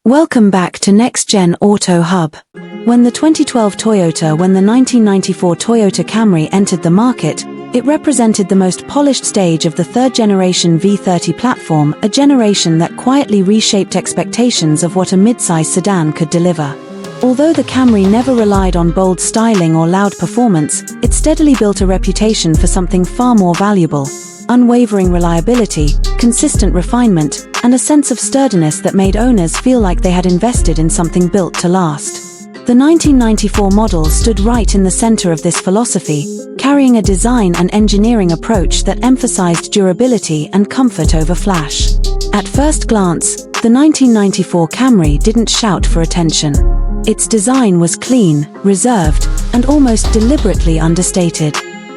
Welcome back to Next Gen Auto Hub. When the 1994 Toyota Camry entered the market, it represented the most polished stage of the third-generation V30 platform, a generation that quietly reshaped expectations of what a mid-size sedan could deliver. Although the Camry never relied on bold styling or loud performance, it steadily built a reputation for something far more valuable: unwavering reliability, consistent refinement, and a sense of sturdiness that made owners feel like they had invested in something built to last. The 1994 model stood right in the center of this philosophy, carrying a design and engineering approach that emphasized durability and comfort over flash. At first glance, the 1994 Camry didn't shout for attention. Its design was clean, reserved, and almost deliberately understated.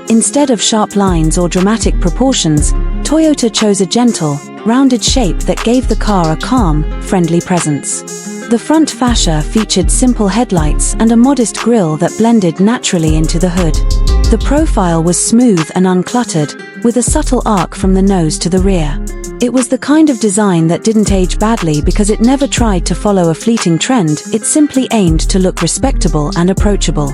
Instead of sharp lines or dramatic proportions, Toyota chose a gentle, rounded shape that gave the car a calm, friendly presence. The front fascia featured simple headlights and a modest grille that blended naturally into the hood. The profile was smooth and uncluttered, with a subtle arc from the nose to the rear. It was the kind of design that didn't age badly because it never tried to follow a fleeting trend. It simply aimed to look respectable and approachable.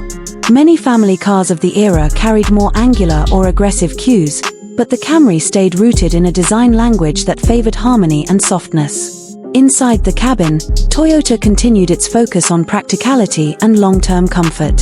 Many family cars of the era carried more angular or aggressive cues, but the Camry stayed rooted in a design language that favored harmony and softness. Inside the cabin, Toyota continued its focus on practicality and long-term comfort.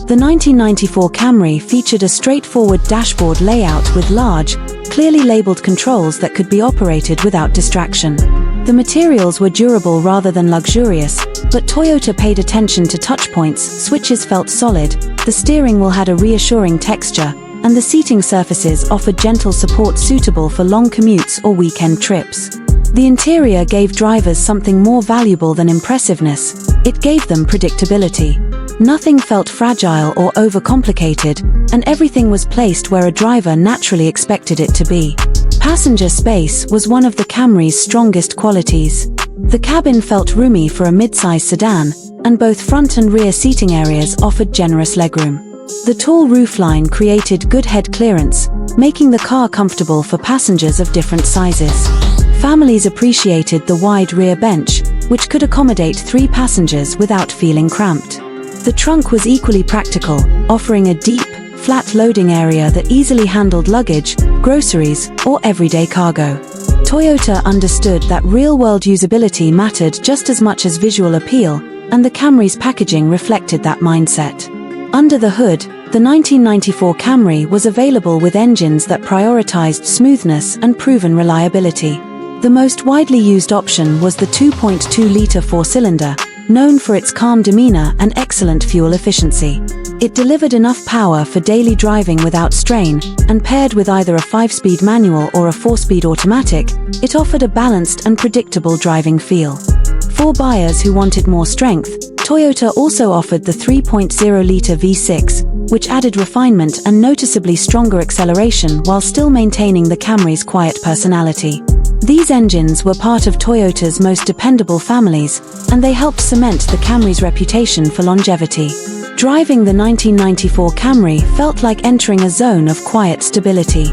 The 1994 Camry featured a straightforward dashboard layout with large, clearly labeled controls that could be operated without distraction. The materials were durable rather than luxurious, but Toyota paid attention to touch points. Switches felt solid, the steering wheel had a reassuring texture, and the seating surfaces offered gentle support suitable for long commutes or weekend trips. The interior gave drivers something more valuable than impressiveness: it gave them predictability. Nothing felt fragile or overcomplicated, and everything was placed where a driver naturally expected it to be. Passenger space was one of the Camry's strongest qualities. The cabin felt roomy for a mid-size sedan, and both front and rear seating areas offered generous legroom. The tall roofline created good head clearance, making the car comfortable for passengers of different sizes. Families appreciated the wide rear bench, which could accommodate 3 passengers without feeling cramped. The trunk was equally practical, offering a deep, flat loading area that easily handled luggage, groceries, or everyday cargo. Toyota understood that real-world usability mattered just as much as visual appeal, and the Camry's packaging reflected that mindset. Under the hood, the 1994 Camry was available with engines that prioritized smoothness and proven reliability. The most widely used option was the 2.2-liter 4-cylinder, known for its calm demeanor and excellent fuel efficiency. It delivered enough power for daily driving without strain, and paired with either a 5-speed manual or a 4-speed automatic, it offered a balanced and predictable driving feel. For buyers who wanted more strength, Toyota also offered the 3.0-liter V6, which added refinement and noticeably stronger acceleration while still maintaining the Camry's quiet personality. These engines were part of Toyota's most dependable families, and they helped cement the Camry's reputation for longevity. Driving the 1994 Camry felt like entering a zone of quiet stability.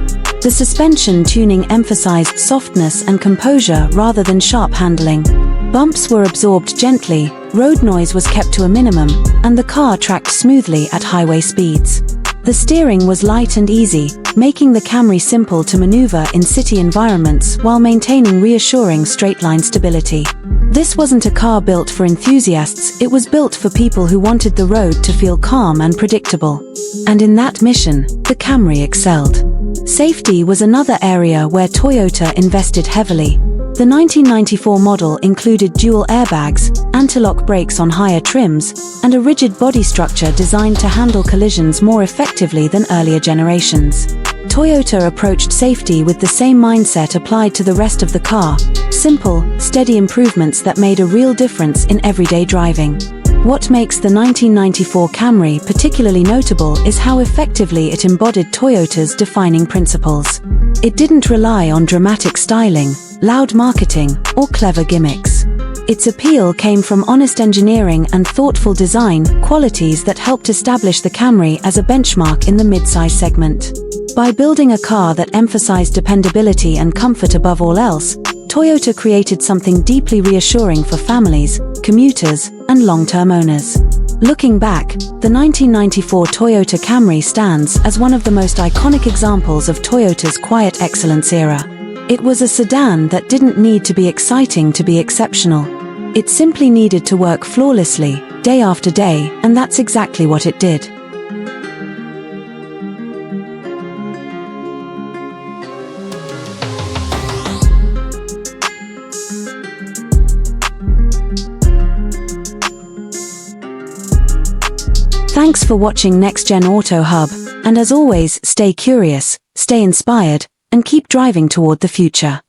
The suspension tuning emphasized softness and composure rather than sharp handling. Bumps were absorbed gently, road noise was kept to a minimum, and the car tracked smoothly at highway speeds. The steering was light and easy, making the Camry simple to maneuver in city environments while maintaining reassuring straight-line stability. This wasn't a car built for enthusiasts, it was built for people who wanted the road to feel calm and predictable. And in that mission, the Camry excelled. Safety was another area where Toyota invested heavily. The 1994 model included dual airbags, anti-lock brakes on higher trims, and a rigid body structure designed to handle collisions more effectively than earlier generations. Toyota approached safety with the same mindset applied to the rest of the car: simple, steady improvements that made a real difference in everyday driving. What makes the 1994 Camry particularly notable is how effectively it embodied Toyota's defining principles. It didn't rely on dramatic styling, loud marketing, or clever gimmicks. Its appeal came from honest engineering and thoughtful design, qualities that helped establish the Camry as a benchmark in the mid-size segment. By building a car that emphasized dependability and comfort above all else, Toyota created something deeply reassuring for families, commuters, and long-term owners. Looking back, the 1994 Toyota Camry stands as one of the most iconic examples of Toyota's quiet excellence era. It was a sedan that didn't need to be exciting to be exceptional. It simply needed to work flawlessly, day after day, and that's exactly what it did. Thanks for watching Next Gen Auto Hub, and as always, stay curious, stay inspired, and keep driving toward the future.